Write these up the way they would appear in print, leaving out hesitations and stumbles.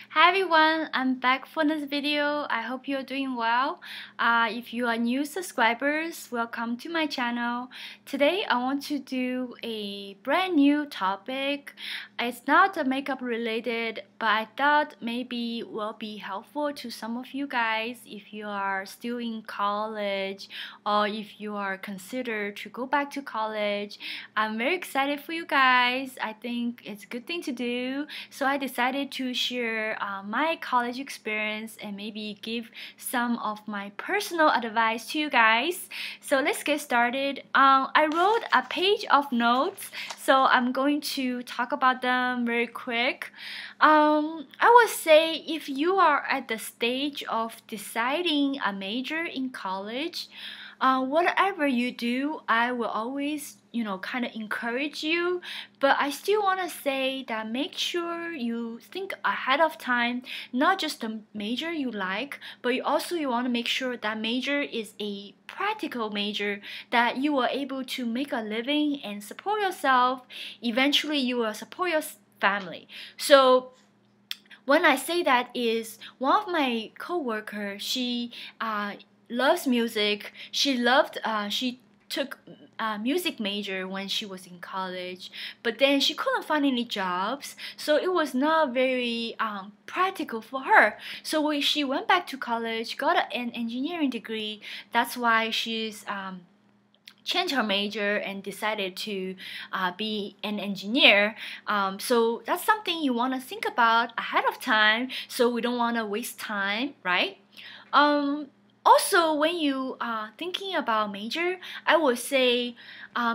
Hi everyone, I'm back for this video. I hope you're doing well. If you are new subscribers, welcome to my channel. Today I want to do a brand new topic. It's not makeup related, but I thought maybe will be helpful to some of you guys if you are still in college or if you are considered to go back to college. I'm very excited for you guys. I think it's a good thing to do. So I decided to share my college experience and maybe give some of my personal advice to you guys. So let's get started. I wrote a page of notes, so I'm going to talk about them very quick. I would say if you are at the stage of deciding a major in college, whatever you do, I will always, kind of encourage you. But I still want to say that make sure you think ahead of time, not just the major you like, but you want to make sure that major is a practical major that you are able to make a living and support yourself. Eventually, you will support your family. So when I say that is one of my coworker, she loves music. She took a music major when she was in college, but then she couldn't find any jobs, so it was not very practical for her. So when she went back to college, got an engineering degree. That's why she's changed her major and decided to be an engineer. So that's something you want to think about ahead of time, so we don't want to waste time, right? Also, when you are thinking about major, I would say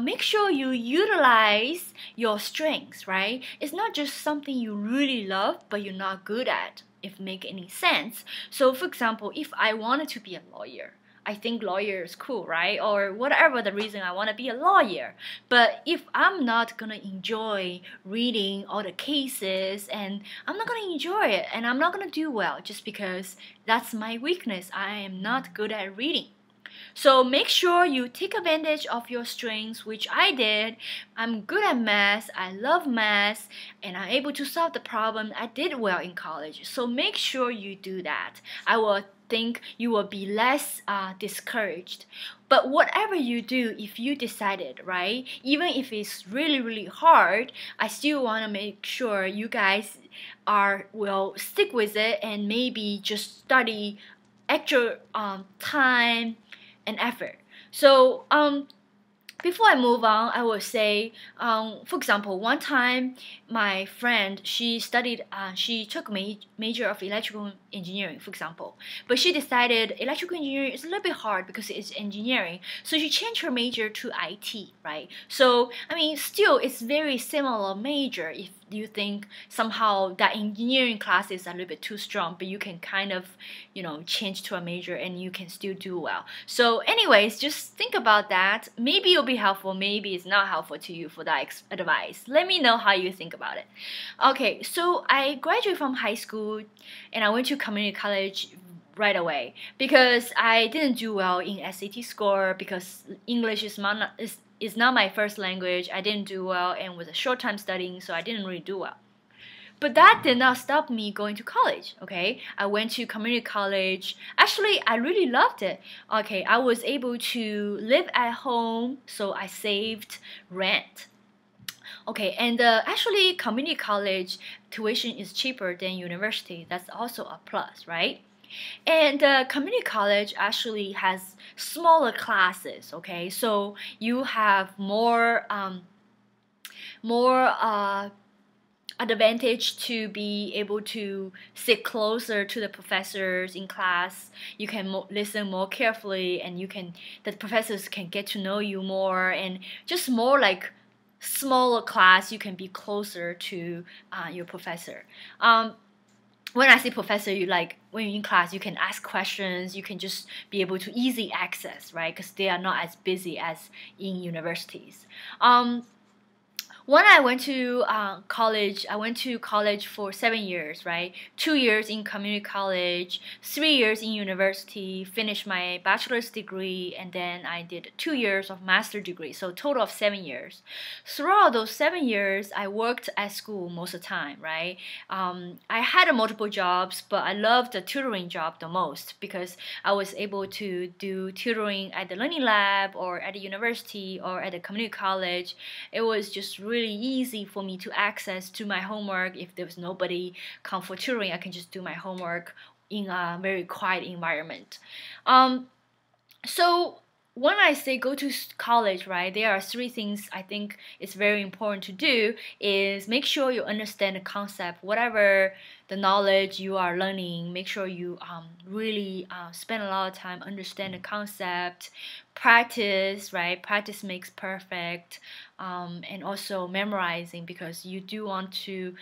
make sure you utilize your strengths, right? It's not just something you really love but you're not good at, if it make any sense. So for example, if I wanted to be a lawyer, I think lawyer is cool, right? Or whatever the reason I want to be a lawyer. But if I'm not gonna enjoy reading all the cases, and I'm not gonna enjoy it, and I'm not gonna do well just because that's my weakness. I am not good at reading. So make sure you take advantage of your strengths, which I did. I'm good at math, I love math, and I'm able to solve the problem. I did well in college. So make sure you do that. I will think you will be less discouraged. But whatever you do, if you decided, right, even if it's really hard, I still want to make sure you guys will stick with it and maybe just study extra time and effort. So before I move on, I will say, for example, one time my friend, she took a major of electrical engineering, for example, but she decided electrical engineering is a little bit hard because it's engineering, so she changed her major to IT, right? So, I mean, still, it's very similar major if you think somehow that engineering class is a little bit too strong, but you can kind of, change to a major and you can still do well. So anyways, just think about that. Maybe it'll be helpful, maybe it's not helpful to you for that advice. Let me know how you think about it. Okay, so I graduated from high school and I went to community college right away because I didn't do well in SAT score because English is not my first language. I didn't do well, and with a short time studying, so I didn't really do well. But that did not stop me going to college, okay? I went to community college. Actually, I really loved it. Okay, I was able to live at home, so I saved rent. Okay, and actually, community college tuition is cheaper than university. That's also a plus, right? And community college actually has smaller classes, okay? So you have more advantage to be able to sit closer to the professors in class. You can listen more carefully, and the professors can get to know you more, and just more like smaller class, you can be closer to your professor. When I say professor, when you're in class, you can ask questions, you can just be able to easy access, right? Because they are not as busy as in universities. when I went to college, I went to college for 7 years, right? 2 years in community college, 3 years in university, finished my bachelor's degree, and then I did 2 years of master degree, so total of 7 years. Throughout those 7 years, I worked at school most of the time, right? I had multiple jobs, but I loved the tutoring job the most because I was able to do tutoring at the learning lab or at the university or at the community college. It was just really easy for me to access to my homework. If there was nobody come for tutoring, I can just do my homework in a very quiet environment. So when I say go to college, right, there are three things I think it's very important to do is make sure you understand the concept, whatever the knowledge you are learning, make sure you really spend a lot of time understand the concept, practice, right, practice makes perfect, and also memorizing because you do want to,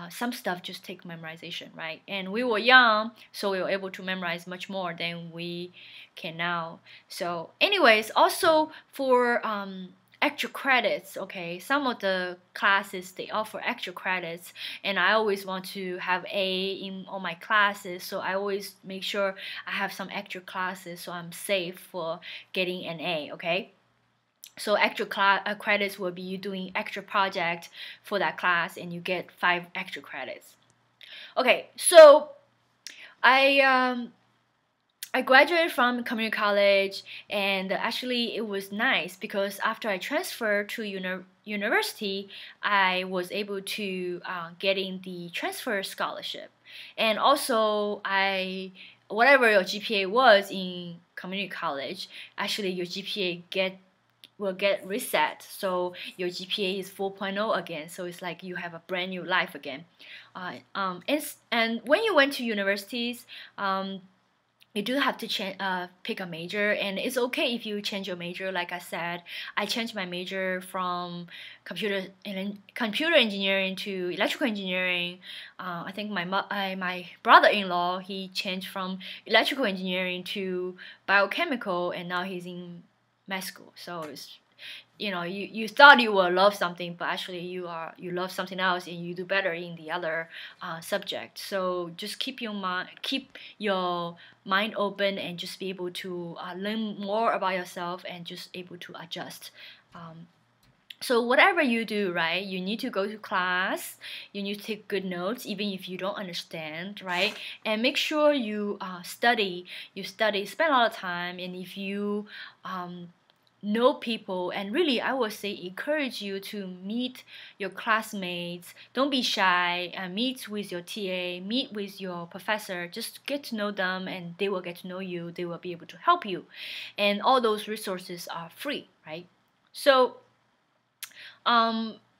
some stuff just take memorization, right, and we were young, so we were able to memorize much more than we can now. So anyways, also for extra credits, okay, some of the classes they offer extra credits, and I always want to have A in all my classes, so I always make sure I have some extra classes so I'm safe for getting an A, okay. So extra credits will be you doing extra project for that class and you get 5 extra credits. Okay, so I graduated from community college, and actually it was nice because after I transferred to university, I was able to getting the transfer scholarship, and also whatever your GPA was in community college, actually your GPA will get reset, so your GPA is 4.0 again. So it's like you have a brand new life again. And when you went to universities, you do have to pick a major, and it's okay if you change your major. Like I said, I changed my major from computer engineering to electrical engineering. I think my brother-in-law, he changed from electrical engineering to biochemical, and now he's in med school. So it's, you thought you will love something, but actually you love something else, and you do better in the other subject. So just keep your mind open, and just be able to learn more about yourself, and just able to adjust. So whatever you do, right, you need to go to class, you need to take good notes even if you don't understand, right, and make sure you study, spend a lot of time, and if you know people, and really I would say encourage you to meet your classmates, don't be shy, and meet with your TA, meet with your professor, just get to know them, and they will get to know you, they will be able to help you, and all those resources are free, right? So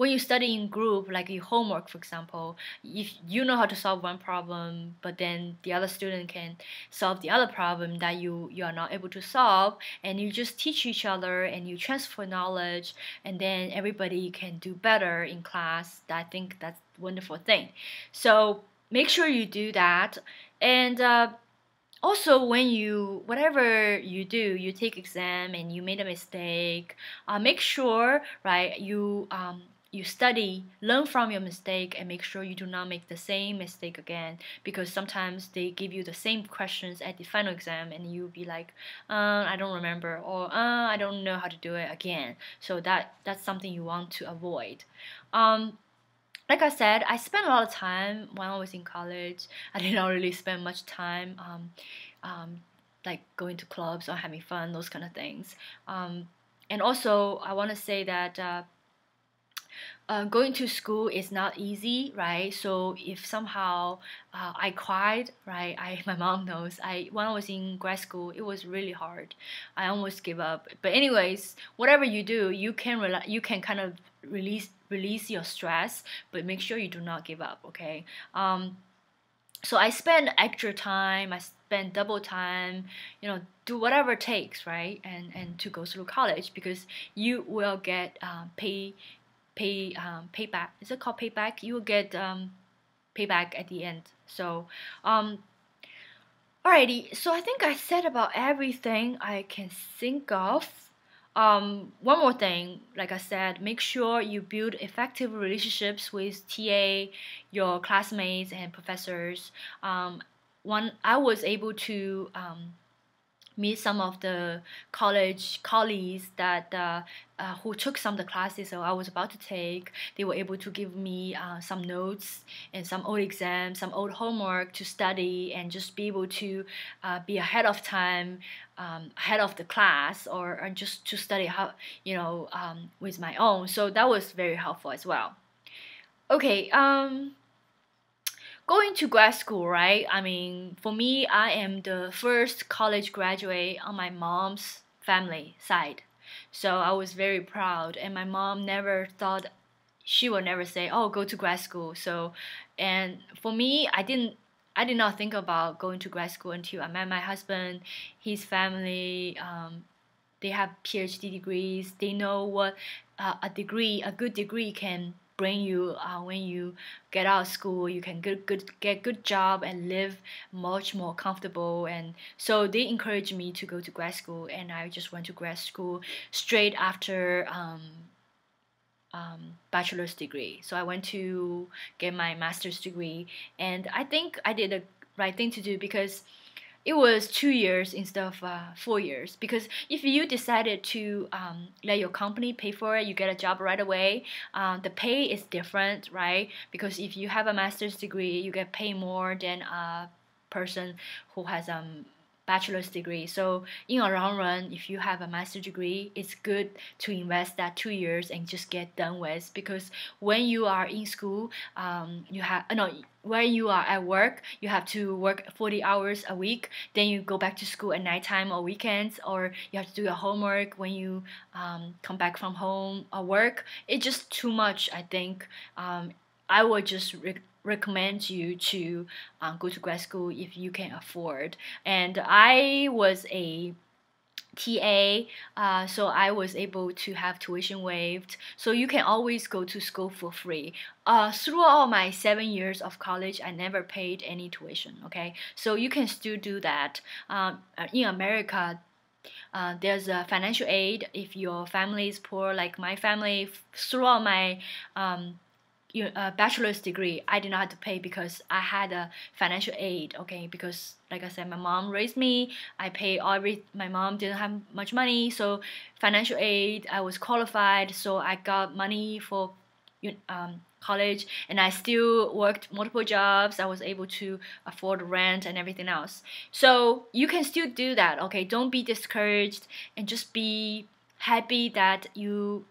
when you study in group, like your homework, for example, if you know how to solve one problem, but then the other student can solve the other problem that you are not able to solve, and you just teach each other and you transfer knowledge, and then everybody can do better in class. I think that's a wonderful thing. So make sure you do that. And also, whatever you do, you take exam and you made a mistake, make sure, right, you study, learn from your mistake, and make sure you do not make the same mistake again, because sometimes they give you the same questions at the final exam and you'll be like, I don't remember, or I don't know how to do it again. So that's something you want to avoid. Like I said, I spent a lot of time when I was in college. I did not really spend much time like going to clubs or having fun, those kind of things. And also, I want to say that going to school is not easy, right? So if somehow I cried, right? My mom knows. When I was in grad school, it was really hard. I almost gave up. But anyways, whatever you do, you can kind of release your stress, but make sure you do not give up. Okay. So I spend extra time. I spend double time. Do whatever it takes, right? And to go through college, because you will get payback. Is it called payback? You will get payback at the end. So alrighty, so I think I said about everything I can think of. one more thing, like I said, make sure you build effective relationships with TA, your classmates, and professors. One, I was able to meet some of the college colleagues that who took some of the classes that I was about to take. They were able to give me some notes and some old exams, some old homework to study, and just be able to be ahead of time, ahead of the class, or just to study how with my own. So that was very helpful as well. Okay. Going to grad school, right? I mean, for me, I am the first college graduate on my mom's family side. So I was very proud, and my mom never thought, she would never say, "Oh, go to grad school." So, and for me, I did not think about going to grad school until I met my husband. His family, they have PhD degrees. They know what a good degree can bring you when you get out of school. You can get good job and live much more comfortable. And so they encouraged me to go to grad school, and I just went to grad school straight after bachelor's degree. So I went to get my master's degree, and I think I did the right thing to do, because it was 2 years instead of 4 years. Because if you decided to let your company pay for it, you get a job right away. The pay is different, right? Because if you have a master's degree, you get paid more than a person who has bachelor's degree. So in a long run, if you have a master's degree, it's good to invest that 2 years and just get done with. Because when you are in school, you have no. When you are at work, you have to work 40 hours a week. Then you go back to school at nighttime or weekends, or you have to do your homework when you come back from home or work. It's just too much, I think. I would just recommend you to go to grad school if you can afford. And I was a TA, so I was able to have tuition waived. So you can always go to school for free. Throughout my 7 years of college, I never paid any tuition. Okay, so you can still do that. In America, there's a financial aid if your family is poor, like my family. Throughout my bachelor's degree, I did not have to pay because I had a financial aid. Okay, because like I said, my mom raised me. I pay my mom didn't have much money, so financial aid, I was qualified, so I got money for college, and I still worked multiple jobs. I was able to afford rent and everything else. So you can still do that. Okay, don't be discouraged, and just be happy that you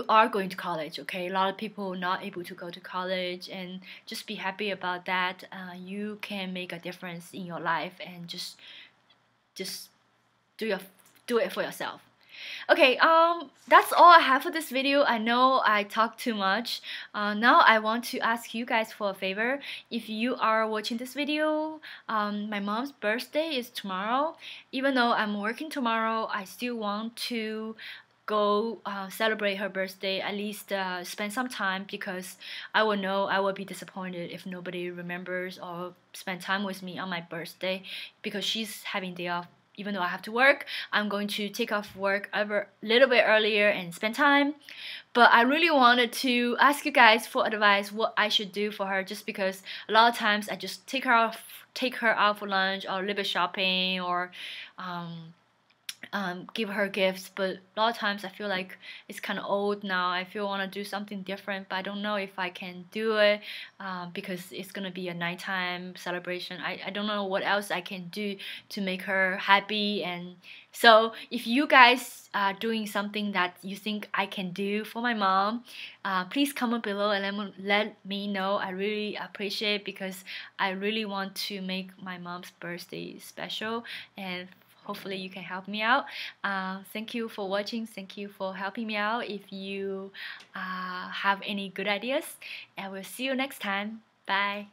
are going to college. Okay, a lot of people not able to go to college, and just be happy about that. You can make a difference in your life, and just do it for yourself. Okay, that's all I have for this video. I know I talked too much. Now I want to ask you guys for a favor. If you are watching this video, my mom's birthday is tomorrow. Even though I'm working tomorrow, I still want to go celebrate her birthday, at least spend some time, because I will know I will be disappointed if nobody remembers or spend time with me on my birthday, because she's having day off. Even though I have to work, I'm going to take off work a little bit earlier and spend time. But I really wanted to ask you guys for advice what I should do for her, just because a lot of times I just take her out for lunch, or a little bit shopping, or give her gifts. But a lot of times I feel like it's kind of old now. I feel want to do something different, but I don't know if I can do it, because it's gonna be a nighttime celebration. I don't know what else I can do to make her happy. And so if you guys are doing something that you think I can do for my mom, please comment below and let me know. I really appreciate, because I really want to make my mom's birthday special, and hopefully you can help me out. Thank you for watching. Thank you for helping me out. If you have any good ideas, I will see you next time. Bye.